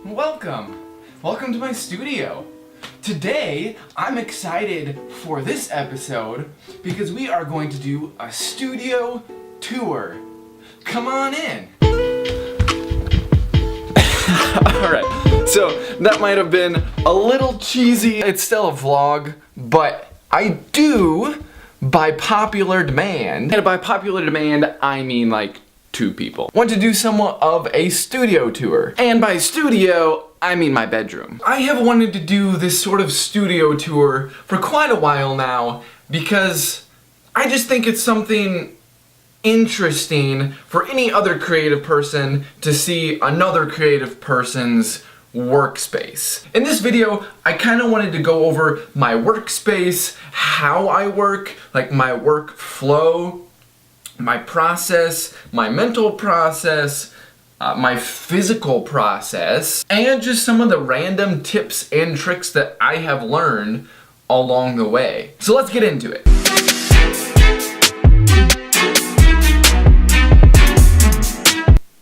Welcome! Welcome to my studio. Today, I'm excited for this episode because we are going to do a studio tour. Come on in! Alright, so that might have been a little cheesy. It's still a vlog, but I do, by popular demand, and by popular demand, I mean like 2 people, want to do somewhat of a studio tour. And by studio, I mean my bedroom. I have wanted to do this sort of studio tour for quite a while now because I just think it's something interesting for any other creative person to see another creative person's workspace. In this video, I kind of wanted to go over my workspace, how I work, like my workflow, my process, my mental process, my physical process, and just some of the random tips and tricks that I have learned along the way. So let's get into it.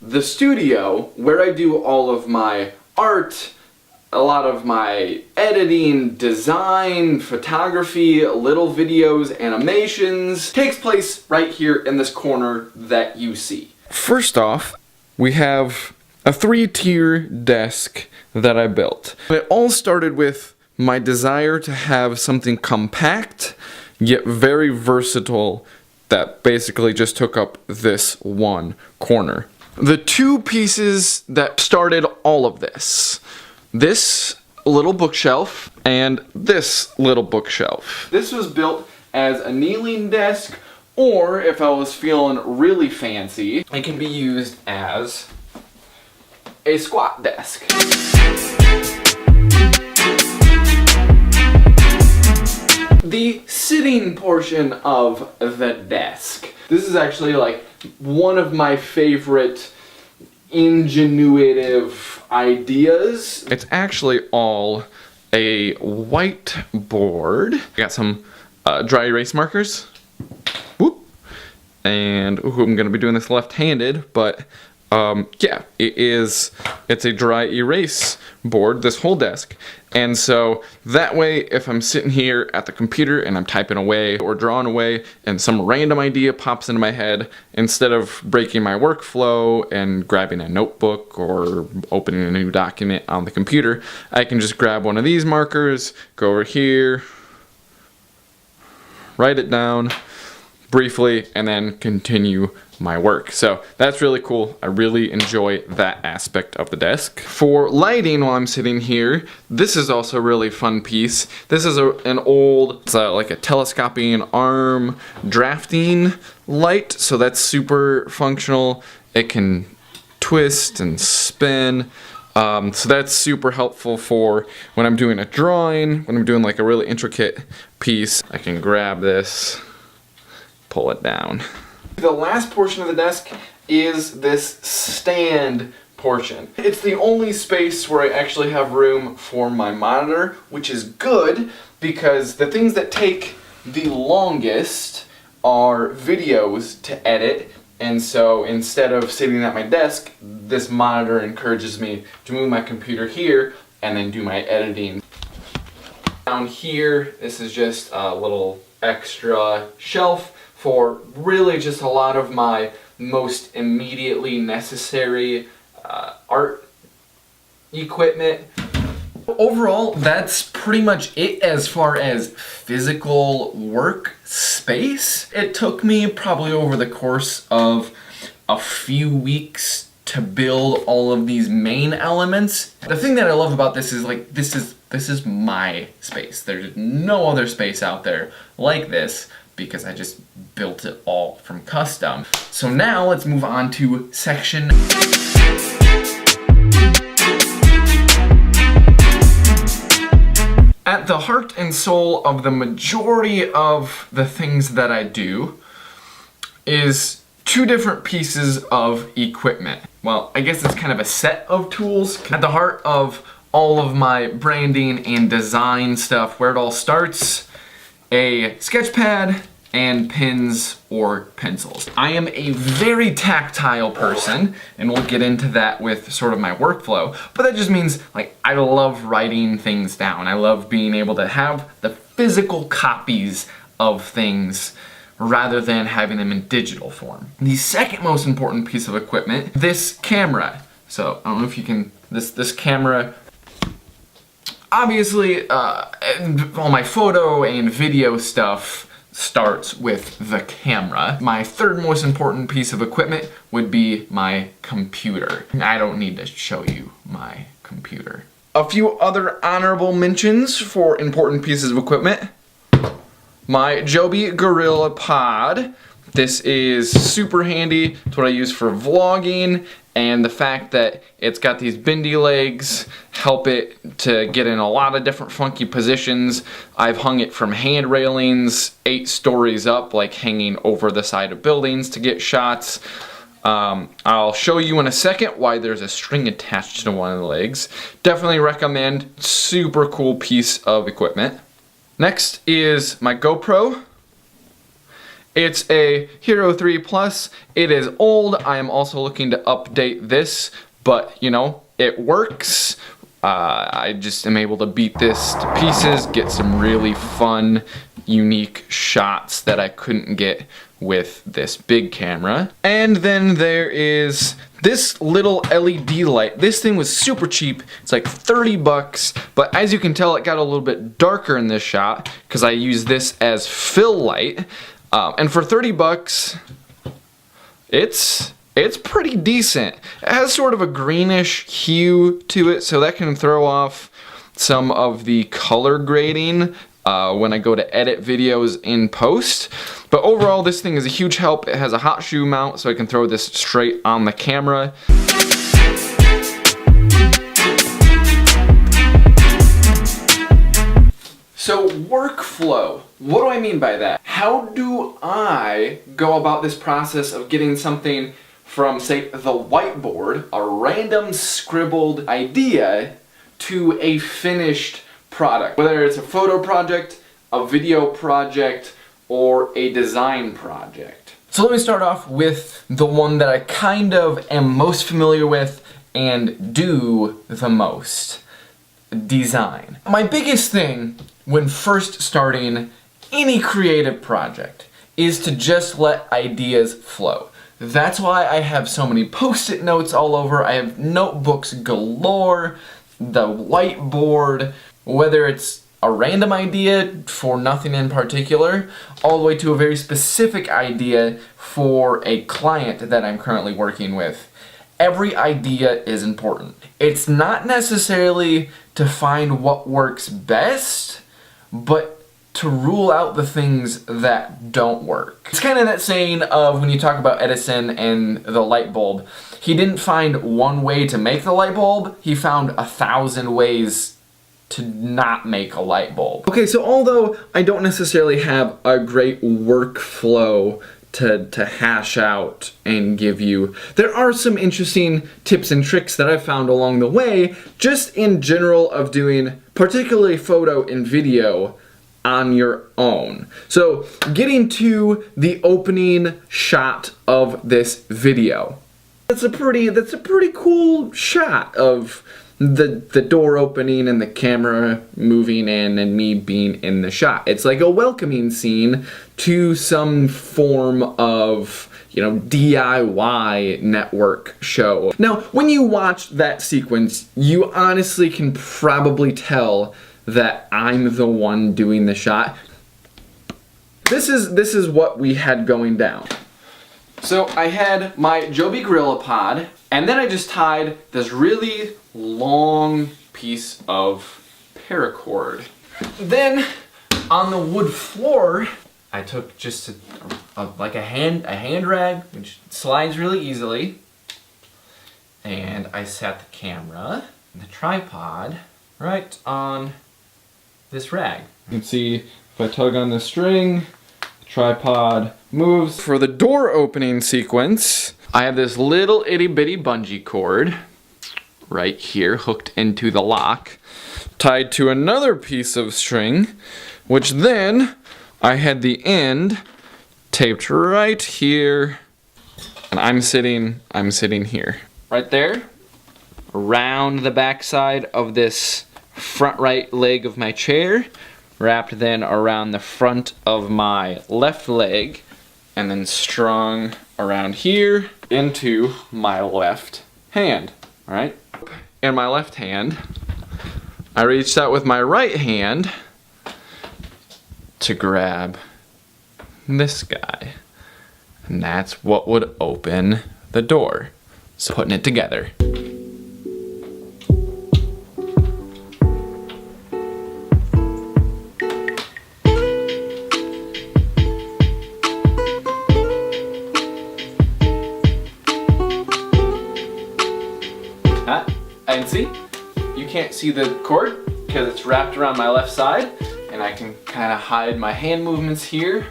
The studio, where I do all of my art, a lot of my editing, design, photography, little videos, animations, takes place right here in this corner that you see. First off, we have a 3-tier desk that I built. It all started with my desire to have something compact, yet very versatile, that basically just took up this one corner. The 2 pieces that started all of this little bookshelf and this little bookshelf. This was built as a kneeling desk, or if I was feeling really fancy, it can be used as a squat desk. The sitting portion of the desk. This is actually like one of my favorite ingenuitive ideas. It's actually all a whiteboard. I got some dry erase markers. Whoop. And I'm gonna be doing this left-handed, but yeah, it's a dry erase board, this whole desk. And so that way, if I'm sitting here at the computer and I'm typing away or drawing away and some random idea pops into my head, instead of breaking my workflow and grabbing a notebook or opening a new document on the computer, I can just grab one of these markers, go over here, write it down briefly, and then continue my work. So that's really cool. I really enjoy that aspect of the desk. For lighting while I'm sitting here, this is also a really fun piece. This is an old, it's like a telescoping arm drafting light, so that's super functional. It can twist and spin. So that's super helpful for when I'm doing a drawing, when I'm doing like a really intricate piece. I can grab this, pull it down. The last portion of the desk is this stand portion. It's the only space where I actually have room for my monitor, which is good because the things that take the longest are videos to edit. And so instead of sitting at my desk, this monitor encourages me to move my computer here and then do my editing. Down here, this is just a little extra shelf for really just a lot of my most immediately necessary art equipment. Overall, that's pretty much it as far as physical work space. It took me probably over the course of a few weeks to build all of these main elements. The thing that I love about this is like this is my space. There's no other space out there like this, because I just built it all from custom. So now let's move on to section. At the heart and soul of the majority of the things that I do is 2 different pieces of equipment. Well, I guess it's kind of a set of tools. At the heart of all of my branding and design stuff, where it all starts, a sketch pad and pens or pencils. I am a very tactile person, and we'll get into that with sort of my workflow, but that just means like I love writing things down. I love being able to have the physical copies of things rather than having them in digital form. The second most important piece of equipment, this camera. So I don't know if you can, this camera, obviously all my photo and video stuff starts with the camera. My third most important piece of equipment would be my computer. I don't need to show you my computer. A few other honorable mentions for important pieces of equipment. My Joby Gorilla Pod. This is super handy. It's what I use for vlogging, and the fact that it's got these bendy legs help it to get in a lot of different funky positions. I've hung it from hand railings 8 stories up, like hanging over the side of buildings to get shots. I'll show you in a second why there's a string attached to one of the legs. Definitely recommend. Super cool piece of equipment. Next is my GoPro. It's a Hero 3 Plus. It is old. I am also looking to update this, but you know, it works. I just am able to beat this to pieces, get some really fun, unique shots that I couldn't get with this big camera. And then there is this little LED light. This thing was super cheap. It's like 30 bucks, but as you can tell, it got a little bit darker in this shot because I use this as fill light. And for 30 bucks, it's pretty decent. It has sort of a greenish hue to it, so that can throw off some of the color grading when I go to edit videos in post. But overall, this thing is a huge help. It has a hot shoe mount, so I can throw this straight on the camera. So workflow, what do I mean by that? How do I go about this process of getting something from, say, the whiteboard, a random scribbled idea, to a finished product? Whether it's a photo project, a video project, or a design project. So let me start off with the one that I kind of am most familiar with and do the most. Design. My biggest thing when first starting any creative project is to just let ideas flow. That's why I have so many post-it notes all over. I have notebooks galore, the whiteboard, whether it's a random idea for nothing in particular, all the way to a very specific idea for a client that I'm currently working with. Every idea is important. It's not necessarily to find what works best, but to rule out the things that don't work. It's kind of that saying of when you talk about Edison and the light bulb. He didn't find one way to make the light bulb, he found 1,000 ways to not make a light bulb. Okay, so although I don't necessarily have a great workflow to hash out and give you, there are some interesting tips and tricks that I've found along the way, just in general of doing particularly photo and video on your own. So getting to the opening shot of this video. That's a pretty cool shot of the door opening and the camera moving in and me being in the shot. It's like a welcoming scene to some form of, you know, DIY network show. Now, when you watch that sequence, you honestly can probably tell that I'm the one doing the shot. This is what we had going down. So I had my Joby Gorilla Pod, and then I just tied this really long piece of paracord. Then on the wood floor, I took just like a hand rag, which slides really easily, and I set the camera and the tripod right on this rag. You can see if I tug on the string, the tripod moves. For the door opening sequence, I have this little itty bitty bungee cord right here hooked into the lock, tied to another piece of string, which then I had the end taped right here. And I'm sitting here. Right there, around the backside of this front right leg of my chair, wrapped then around the front of my left leg, and then strung around here into my left hand, all right? And my left hand, I reached out with my right hand to grab this guy. And that's what would open the door. So putting it together. And see, you can't see the cord because it's wrapped around my left side, and I can kind of hide my hand movements here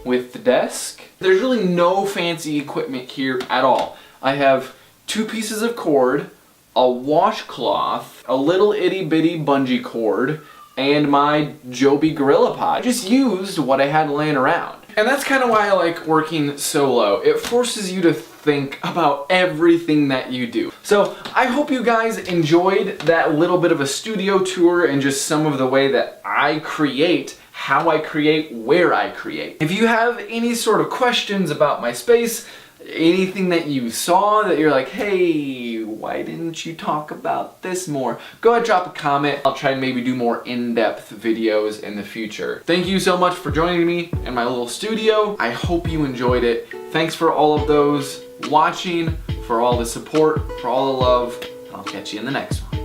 with the desk. There's really no fancy equipment here at all. I have 2 pieces of cord, a washcloth, a little itty bitty bungee cord, and my Joby Gorilla Pod. I just used what I had laying around. And that's kind of why I like working solo. It forces you to think about everything that you do. So I hope you guys enjoyed that little bit of a studio tour and just some of the way that I create, how I create, where I create. If you have any sort of questions about my space, anything that you saw that you're like, hey, why didn't you talk about this more? Go ahead, drop a comment. I'll try and maybe do more in-depth videos in the future. Thank you so much for joining me in my little studio. I hope you enjoyed it. Thanks for all of those watching, for all the support, for all the love. I'll catch you in the next one.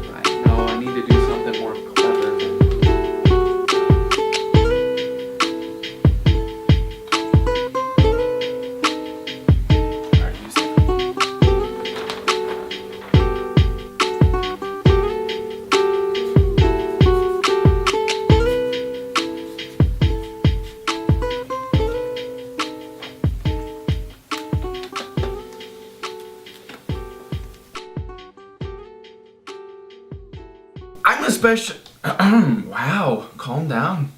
Right. No, I need to do something more clever. I'm a special. Wow, calm down.